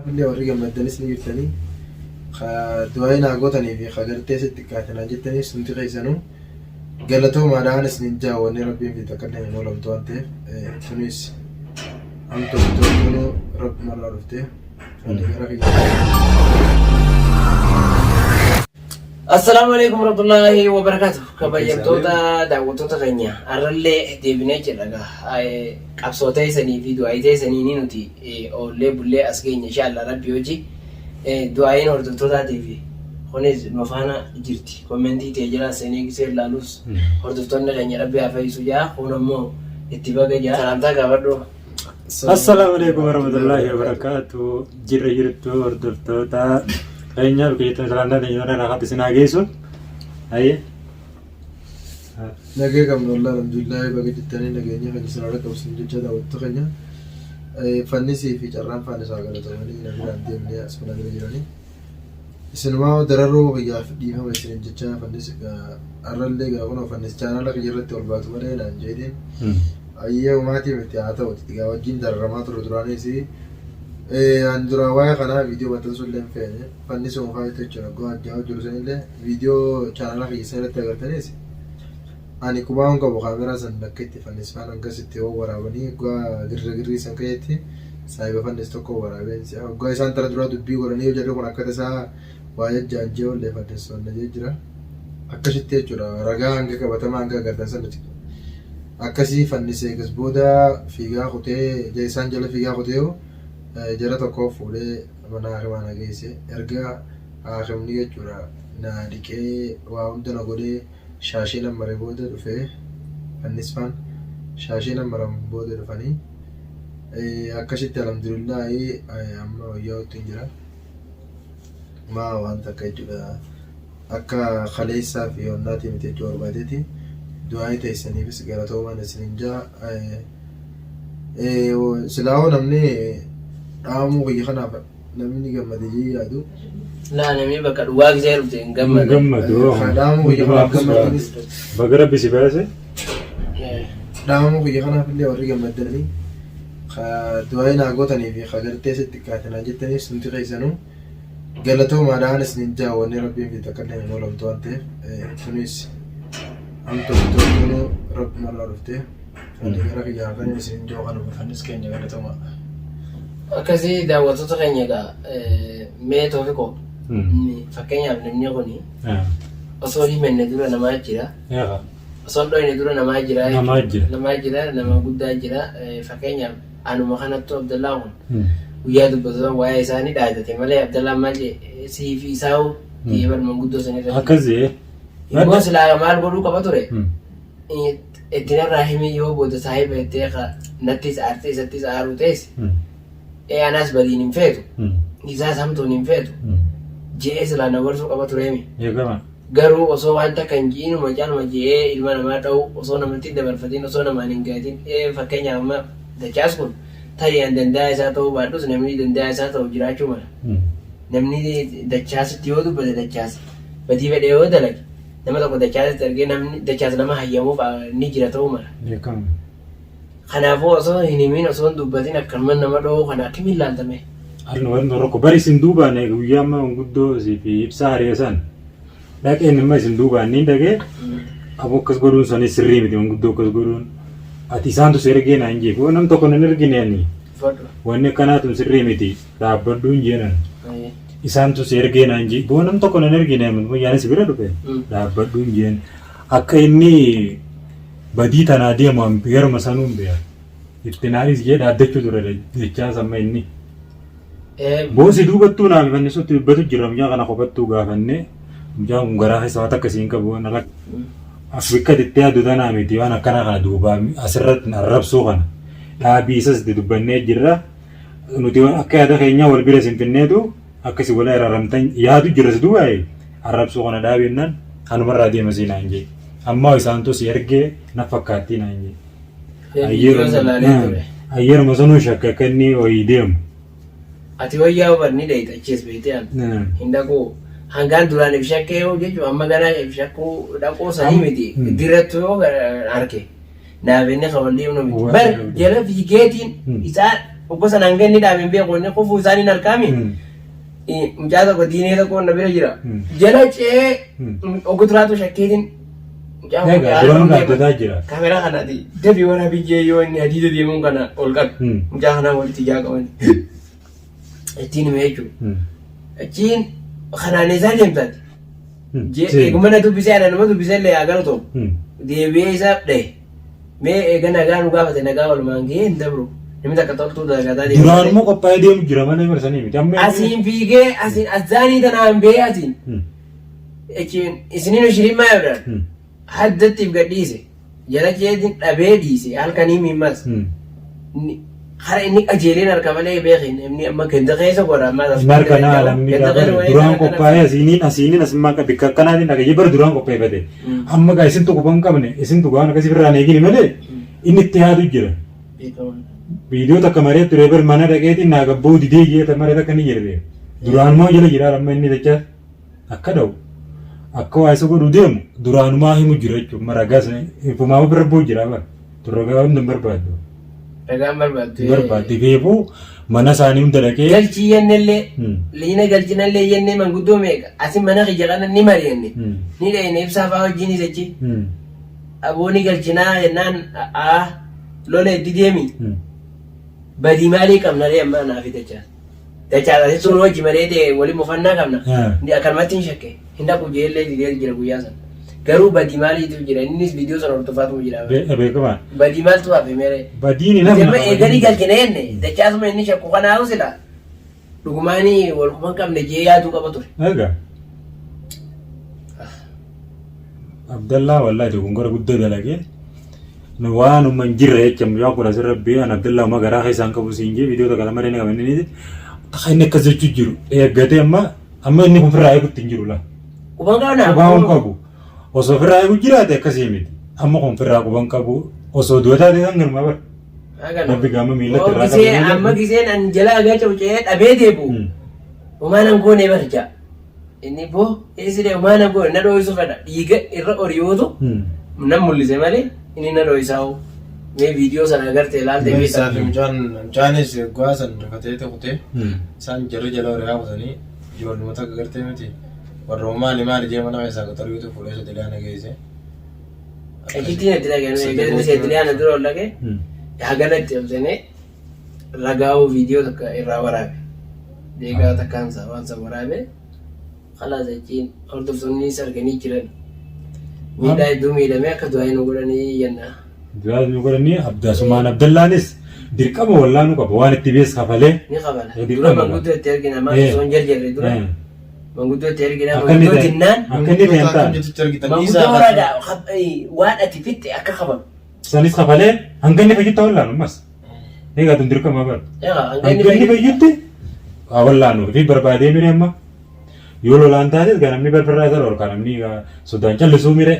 اللي أوريك مدنس لي جتني خدوين عقوتني في خجرتي ست كاتنا جتني سنتي قيسانو قالتهم ما دانس نينجا وني ربي في تكلم إنه لم توانته تونس أنتو تقولوا رب ما عرفته السلام عليكم ورحمة الله وبركاته. كبايم توتا دعوتوتا غنيا. أرلي ديبني جرّا. أبصوتي سني في دعايتي سني نينوتي. أولي بولي أسكين إن شاء الله ربي وجي. دعاين هردوتوتا تيفي. خونيز مفانا جرتي. كومنتي تيجرا سني كسر لالوس. هردوتونا غنيا ربي أفايسو جا. خونمو اتباع جا. سلامتا كبردو. السلام عليكم ورحمة الله وبركاته. جرّتو هردوتوتا. Kayaknya begitu selanda nih orang nak habis nage sun, aye. Nage kamu Allah alhamdulillah bagi kita ni nagenya kan selada kau sendiri jadi waktu kanya. Fanny sih fikiran Fanny sahaja tu ni nage nanti ni sebenarnya ni jadi. Semua deraru bagi di mana sih ni jadi Fanny sih arang deh kalau no Fanny channel lagi jadi tu orang tu mana ni jadi. Aye umati mesti ada waktu tiga wajin deramat terus sih. Andura waya kana video batan sulle fene fanni so fay te chara go ajja jurusane video channel ki sare te gartane si ani kubaun ka kamera san nakati fanni sfana ngasitte o warawani go girgiri san kayeti sai ba fanni sto ko waraben si go san tara dura dubbi go ne jare ko nakata sa waya janje o le fanni so ne jira akasitte chura raga anga ka batama anga garta san akasi fanni se gas boda figa khote jaisan jala figa khote jara tokko fuudhee mana harimaana geesse erga haakimni jechuudha na dhiqee waa hunda na godhee shaashii nammare booda dhufee fannisfaan shaashii nammaran booda dhufanii akkasitti alhamdulillahi amma wayyaa uttiin jira maa waan takka jechuudha akka kaleessaa fi onnaatii miti jechuu barbaadeeti du'aa teessaniifis galatoomaan isinin jaa silaa'oo namni Amu kaya kana namin ni gamma deji adu. La namin baka duwag zero din gamma. Gamma do. Damu kaya kana gamma deji. Bagara bisi base. Damu kaya kana pili ori gamma deji. Duwai na gota ni fi khagarte se tikatana jittani sunti qaisanu. Galato ma danis ninja wani rabbi fi takallam no lam tuante. Tunis anto tunu rabb ma arafte. Ani gara kaya kana sin jo kana fanis kenya galato ma. Akkasii daawwattoota keenya egaa mee toofiqoo fakkeenyaaf namni kuni osoo himenne dura namaa jira osoo dhoyne dura namaa jira nama guddaa jira fakkeenyaaf anuma kanattu Abdallaa kun guyyaa dubbatan waa'ee isaanii dhaadate malee Abdallaa malee siifi isaa'u dhiiban manguddoo sanirra akkasii immoo silaa maal godhuu qaba ture ittinarraa himii yoo booda saahiba jettee nattis aartee isattis aaruu teessi anas badin infetu isa samtun infetu jees la na warsu qaba turemi garu oso wanta kan jiinu majal maje ilma nama dau oso namatti dabarfatin oso nama ningatin fakkenya amma da jaskun tayan danda isa to badus namni danda isa to jiraachu mala namni da jas tiyodu bada da jas badi bade yo dalag nama to da jas terge namni da jas nama hayyamu ba ni jiraatu mala Kanaafuu osoo hin himin osoo dubbatin akkanuma nama dhahuu kana akkamiin ilaaltame? Arnoon rokko bari isin duubaane guyyaa amma guddoo fi ibsaa hariyasan dhaqeen immoo isin duubaan ni dhagee abu akkas godhuun suni sirrii miti guddoo akkas godhuun ati isaantu si ergee naan jeefu nam tokko nan ergine ani wanni akkanaatu sirrii miti dhaabbadhuun jeenan isaantu si ergee naan jeefu nam tokko nan ergine guyyaan si bira dhufe dhaabbadhuun jeen akka inni badii tanaa deemu yeruma sanuun beeya ittinaanis jedha addachuu ture jechaa samma inni boosi duubattuu naaf fannisutti dubbatu jira mucaa kana kophattuu gaafanne mucaan kun garaa keessa waan akkasiin qabu nalak afrika dittee aduu tanaa miti waan akkana kana duubaa asirratti arrabsuu kana dhaabii isas itti dubbannee jirra nuti akka yaada keenyaa wal bira sinfinneetu akkasi wala irraramtan yaadu jirra si duubaa'e arrabsuu kana dhaabinnaan hanumarraa deema siinaan jee amma isaantu si ergee na fakkaattii naan jee ayyeruma sanuu shakka kanni hoyi deemu ati wayyaa hubanni dheeyta achiis beekte hin dhaquu hangaan duraan if shakkee yoo jechuun amma ganaa if shakkuu dhaquu sanii miti dirattu yoo arke naafenne kan wal deemnu miti bar jala fiigeetiin isaa Obbo sanaan kenni dhaabeen beeku inni kufuu isaanii harkaami. Mucaa tokko diinee tokko na bira jira. Jala cee oggu turaatu shakkeetiin. Duraan dhaabbataa jira. Kaameraa kanaati dabii warra biyyee yoo inni adii deemuun kana ol qabu. Mucaa kanaa walitti ijaa qaban. Ittiin hime jechuudha. Achiin kanaan isaa deemtaati. Eeguma na dubbisee ana nama dubbisee illee haa galu ta'u. Deebi'ee isaaf dhahe. Mee eega nagaa nu gaafate nagaa walumaan gahee hin dabru. Namni takka toltuu dagataa deemu. Duraan immoo qophaa'ee deemu jira malee marsanii miti. Asiin fiigee asiin azaanii tanaan bee asiin. Isiniin shirin maa yaadaan? Haddattiif gadhiise. Jala keetiin dhabee dhiise halkanii miimmas. Hara inni qajeeleen harka malee beekin inni amma ganda keessa godha. Marga naa lamni duraan qophaa'ee asiiniin asimmaa bikka akkanaatiin dhagayee bara duraan qopheeffate. Amma gaa isin tokko ban qabne isin tokko waan akkasii birraan eegini malee inni itti yaadu jira. Viidiyoo takka maree ture bar mana dhaqeetiin naa gabboo didee jeeta maree takka ni jedhame. Duraan moo jala jira amma inni dachaa akka dha'u akka waa isa godhu deemu duraanumaa himu jira jechuudha maragaa ifumaa bira boo jira bara turragaa hunda barbaaddu. Dhagaan barbaaddu. Barbaaddu beekuu mana isaanii hunda dhaqee. Galchii yennellee liina galchinallee yennee manguddoo meeqa asin mana kiyya kana ni mari'anne ni dhahine ibsaa fa'aa wajjin isachi abooni galchinaa yennaan lola itti deemi. Badii maalii qabna lee amma naaf dachaa. Dachaa sun hojii malee ta'e waliin mufannaa qabna. Inni akkanumatti hin shakke. Hin dhaqu jeellee didee jira guyyaa sana. Garuu badii maaliitu jira innis viidiyoo sana hordofaatu jira. Beekamaa. Badii maaltu hafe mere. Badiin hin hafne. Eeganii galchina jenne dachaasuma inni shakku kanaa sila. Dhugumaanii wal quban qabne jee yaaduu qaba ture. Egaa. Abdallaa wallaahi dogongora guddaa dalagee. Waan umman jirre jechamu yaa kula sirra bi'an Abdallaa uma garaa keessaan qabu siin jee viidiyoo takka lama dheena qabanii takka inni akkas jechuu jiru eeggatee amma inni kun firraa eegutti hin jiru la. Quban qabna. Quban qabu osoo firraa eegu jiraate akkasii miti amma kun firraa quban qabu osoo du'a taate kan galma bar. Rabbi gaama miillatti irraa qabu. Amma giseen an jala agaa cawcee dhabee deebu. Umaan goonee barjaa. Inni boo eessidee umaan goone na dhooyisu fedha dhiiga irra oriyootu nan mul'ise malee. Ini na doisau me video sana agarte laalte be sa fi mucaanis gwaasan fatee ta'ute san jirri jala ore haasani ijoollee takka agarte miti warra maali jee mana isaa qaxaru yoo fuudhee isa dilaana geesse ekitiin itti dhageenye eegale isa dilaana dura ollage hagana itti obsene ragaa'u video takka irraa waraabe deegaa takkaan saa waan saa waraabe khalaas achiin hordoftoonni sarganii jiran. Miidhaa hedduu miidhamee akka du'aa nu godhanii jenna. Du'aa nu godhanii Abdasumaan Abdallaanis dirqama wallaanuu qaba waan itti bees kafalee. Ni kabala. Dura manguddoo itti ergina maa osoo hin jarjarre dura. Manguddoo itti ergina manguddoo tinnaan. Akka inni ta'e manguddoo waraadhaa waan ati fitte akka qabamu. Sanis kafalee hanga inni fayyutti wallaanu ammas. Egaa tun dirqama bara. Hanga inni fayyutti wallaanu fi barbaadee mire amma. Yoo lolaan taates gaa namni barbaarraa isa lol kan namni sodaan callisuu mire.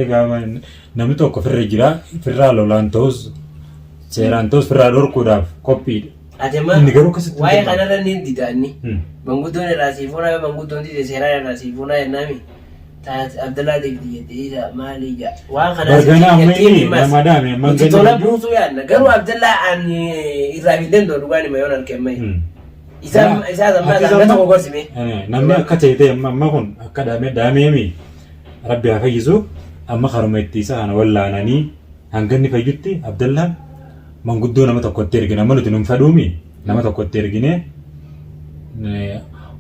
Egaa namni tokko firra jira firraa lolaan ta'us seeraan ta'us firraa dhorkuudhaaf qophiidha. Inni garuu akkasitti. Waa'ee kanarra ni didaanni. Manguddoon irraa siifuunaa manguddoon dide seeraan irraa siifuunaa jennaami. Abdallaa deegdi jettee maali ija. Waan kana asitti tola buusuu yaadna garuu Abdallaa irraa billeen doo dhugaan hima yoon harkeen mayi. Isaa zammaa isaa tokko gorsime. Namni akka ta'e amma kun akka daameemi rabbi haa fayyisu amma karuma itti isa kana wallaananii hanga inni fayyutti Abdallaan manguddoo nama tokkotti ergine amma nuti nun fadhuumi nama tokkotti ergine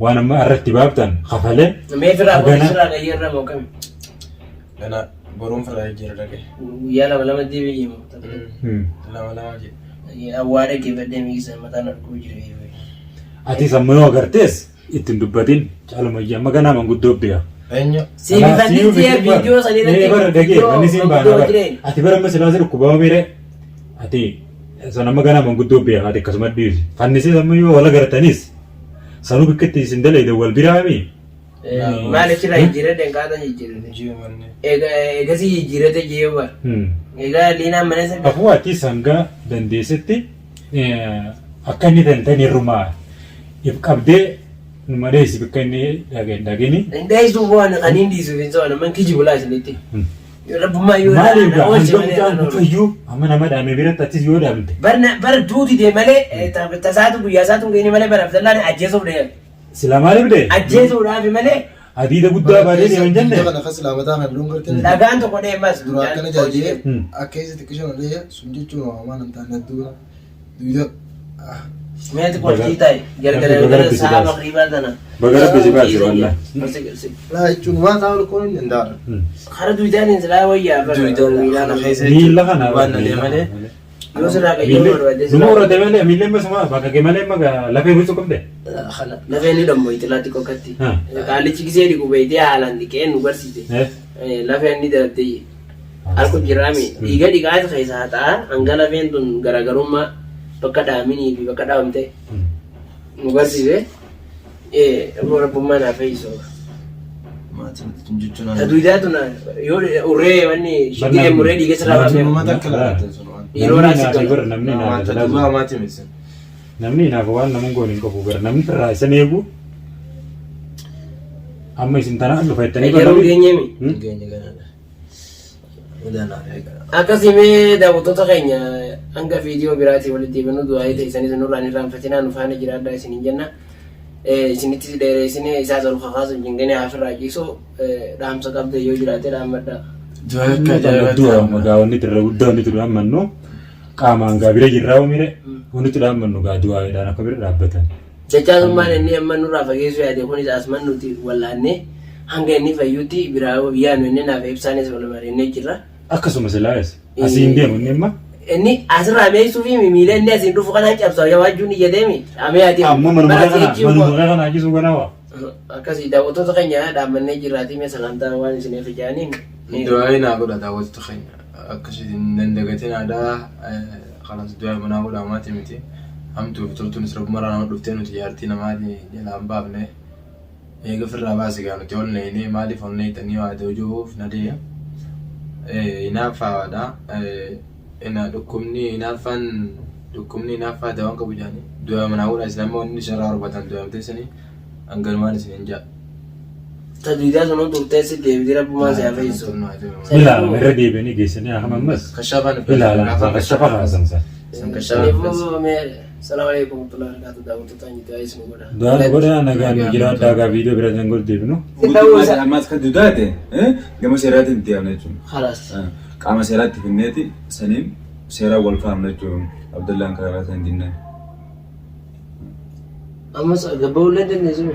waan amma irratti baabtan kafalee. Mee firaa qayyarra moo kami? Gana boruun firaa jira dhaqe. Guyyaa lama deebi'ee moo? Lama jedhe. Awwaa dhaggeeffadhee miisa mataan arguu jira. Ati sammuu agartees ittiin dubbatiin caalumayyaa amma ganaa manguddoo beekaa. Eenyu. Siifanni viidiyoo sanii irratti ati bara amma silaasa dhukkubaa miire ati san amma ganaa manguddoo beekaa ati akkasuma dhiirri fannisee sammuu yoo wal agartanis sanuu bikkeetti isin dalee wal biraami. Maal achirraa jijjiirate kaata jijjiirate. Eegasii jijjiirate jeewa. Egaa liinaan mana isa. Afuu ati sangaa dandeessetti akka inni tan irrumaa. If qabdee numa dheessi bakka inni dhageenyi. Dheessuu waan kan hin dhiisuuf hin so'an amma kiji bulaa isinitti. Rabbummaa yoo maaliif dhaabna oolche hanga malee mucaan naan fayyuu amma nama dhaame biratti attis yoo dhaabde bara duuti dee malee tasaatu guyyaa isaatu geenye malee bara Abdallaan ajjeesuuf deeman. sila maaliif de Ajjeesuudhaaf malee adiida guddaa baatee deeman jenne kana kas laamataa kan luun gartee dhagaan tokko deemas. dura akkana jaajee akka isa xiqqishan olee sun jechuun waamaan hin taane duura duuda Meeti qoltii ta'e galgala sa'a maqribaa tana. bagara bisi baase walla laa jechuun waan ta'u lukkuun hin danda'a. Hara duwidaan silaa wayyaa bara miila kana waan nalee malee yoo sirraa qayyoo barbaade duma urate malee miilleen basuma bakka kee malee maga lafee bulchu qabde lafeen ni dhammo itilaatti qokkatti qaalichi gisee dhiqu beeytee haalaan dhiqee nu barsiise lafeen ni darabdee harku jiraami dhiiga dhiqaatu keessaa ta'a hanga lafeen tun garaagarummaa bakka dhaaminii fi bakka dhaamte nu barsiise rabbummaa naaf eeyisu. maatiin jechuun Duwidaa tun yoo urree wanni shiggee murree dhiiga sirraa baafee uummata akka laata sun waan yeroo raasii galu. namni wanta dubbaa maatii misan namni naaf waan namun goon hin qabu gara namni irraa isan eegu amma isin tanaa dhufa jettanii Yeroo geenyeemi. geenye ganaadha mudanaa eegala Akkasumee daawwattoota keenya hanga viidiyoo biraatii walitti deebinu du'aa ta'isanii sanurraan irraanfatinaa nu faana jiraadhaa isiniin jenna. Isinitti dheeressinee isaas ol kakaasu jinganii haafirraa ciisu dhaamsa qabda yoo jiraate dhaammadhaa. du'a wanni irra guddaa wanni ture ammannu qaamaan gaa bira jirraa oomire wanni ture ammannu gaa du'aadhaan akka bira dhaabbatan. Jachaasummaan inni amma nurraa fageessu yaade kunis asman nuti wallaannee hanga inni fayyutti biraa biyyaanu inni naaf ibsaanis wal mari'annee jirra. Akkasuma silaayes asiin deemu inni imma Inni asirraa meesuu fi miila inni asiin dhufu kanaan cabsa wajjuun iyya deemi. Amee ati amma manuma kana ajjisu ganawa. akkasii daawwattoota keenya dhaammannee jirraatii mee sagantaa waan isiniif ijaaniin. du'aa naa godha daawwattoota keenya akkasitti hin dandagatin aadaa kanas du'aa manaa godhaa maatii miti hamtuu fi toltuunis rabbuma irraa nama dhuftee nuti jaartii namaati jalaan baafne eega ofirraa baase gaa nuti ol neenee maaliif ol neetanii waa doojuuf nadee inaaffaadha ina dhukkubni inaaffaa dawaan qabu jaanii du'aa manaa godhaa isin amma wanni isarraa harbatan du'aamtee sanii hangalumaan isin hin jaa Tajaajiلا sunuu turteessi deebitii rabbumaa si hafeessu. ilaalama irra deebi'anii geessanii hama ammas kashafaan ilaalama kashafa haasamsa. Salaamu alaikum warahmatullahi wabarakatuh. Daawwattoota nyitaa isin godha. Du'aan godha nagaan jira daagaa viidiyoo bira kan godhu deebinu. Ammas kan dudaate gama seeraatti itti yaabna jechuudha. Khalaas. Qaama seeraatti finneeti saniin seeraan wal faamna jechuudha. Abdullaan karaa isaan dinnaan. Ammas gabba'uullee dandeessu.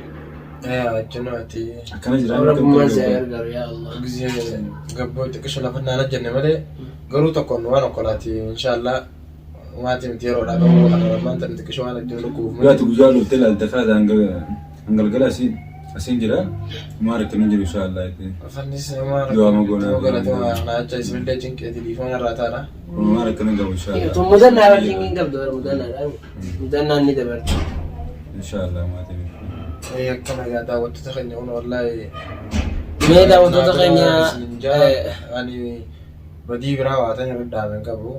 Achumaati Akkana jiraan Rabbumaa si gargaaru yaa Allah. gisee gabboo xiqqisho lafa naana jenne malee garuu tokkoon waan okkolaati inshaallah maatii miti yeroodha qabu kana maanta xiqqisho waan ajjin lukkuuf Guyyaatti guyyaa dhuftee ilaalte kaasa hangalgala asiin jira. Maal akkana jiru inshaallah. fannis Du'aa magoonaa. galatuma naacha isinillee cinqeeti dhiifama irraa taana Maal akkana gabu inshaallah. Tun mudannaa wajjin hin qabdu mudannaadhaan. Mudannaan ni dabarti. Inshaallah maatii. akkana yaa daawwattoota keenya kun wallaahi Mee daawwattoota keenya ani badii biraa waatan irra dhaaben qabu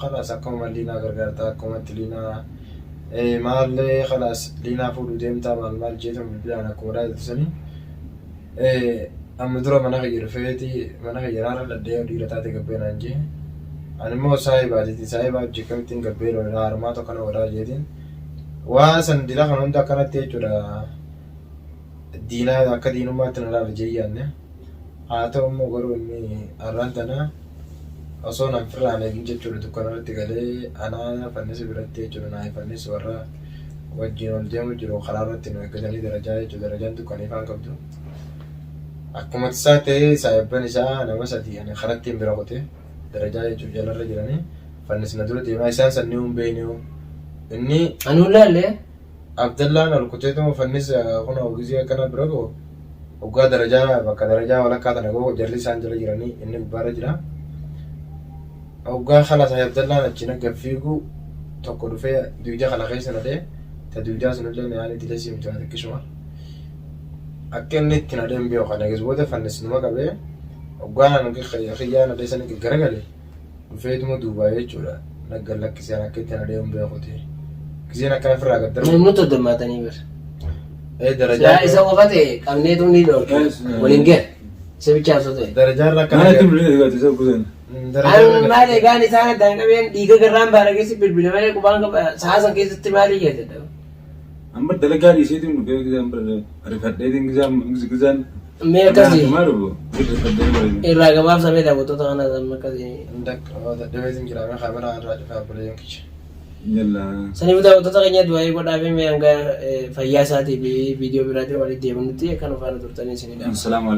khalaas akkuma liinaa gargaartaa akkumatti liinaa maallee khalaas liinaa fuudhuu deemtaa maal jeetan bilbilaan akkuma dhaadhatusanii amma dura mana kiyya dhufeeti mana kiyya naarra dhaddee dhiira taate gabbeenaan jee ani immoo saahibaatiiti saahibaa hojii kamittiin gabbeen oolaa harmaa tokkana oolaa jeetiin waa san dila kan hunda akkanatti jechuudha diinaa akka diinummaatti na laala jeeyyaanne haa ta'u immoo garuu inni har'aan tana osoo nan firraan eegin jechuudha dukkanarratti galee anaa fannisi biratti jechuudha naa fannis warra wajjin ol deemu jiru karaa irratti nu eeggatanii darajaa jechuudha darajaan dukkanii faan qabdu akkuma isaa ta'ee saayibban isaa nama sadii ani karatti hin bira qote darajaa jechuudha jalarra jiranii fannisna dura deemaa isaan sannii hin beekne inni Anuu laallee. Abdallaan alkuteetuma fannis kun hawwisii akkana bira ga'u waggaa darajaa bakka darajaa walakkaa tana ga'u jarri isaan jala jiranii inni gubbaarra jira. Waggaa kana saayii Abdallaan achiin akka fiigu tokko dhufee duwidee kana keessa nadhee ta duwidaa sunillee nyaanii itti leessi miti waan xiqqisuma. Akka inni itti nadhee hin beeku kana booda fannis numa qabee waggaa kana xiyyaa nadhee sanii garagalee dhufeetuma duubaa jechuudha naggan lakkiseen akka itti nadhee hin beekuti. Kisiin akkana firraa gaddarbu. Namni toddomaatanii bira. Darajaa Isa qofate qabneetu ni dhoorke waliin gala. Sebicha sote. Darajaan Mana rakkana tim beli juga tu kusen. An mali gani sana dangaben diga garam baragesi bilbil male kubang sahasan kesatti mali yete. Amber dalaga di situ mungkin kita amber rifat dating kita Me kasi Kemaru, rifat dating. irra gabab sabe da boto tana zamma kasi. Ndak dabeetin jira kan kamera an raaju faabule yonkichi. Yalla. Sani buta boto takanya duai ko dabe me anga fayyasati bi video birate wali debunuti kan ufana turtani sini da. Assalamualaikum.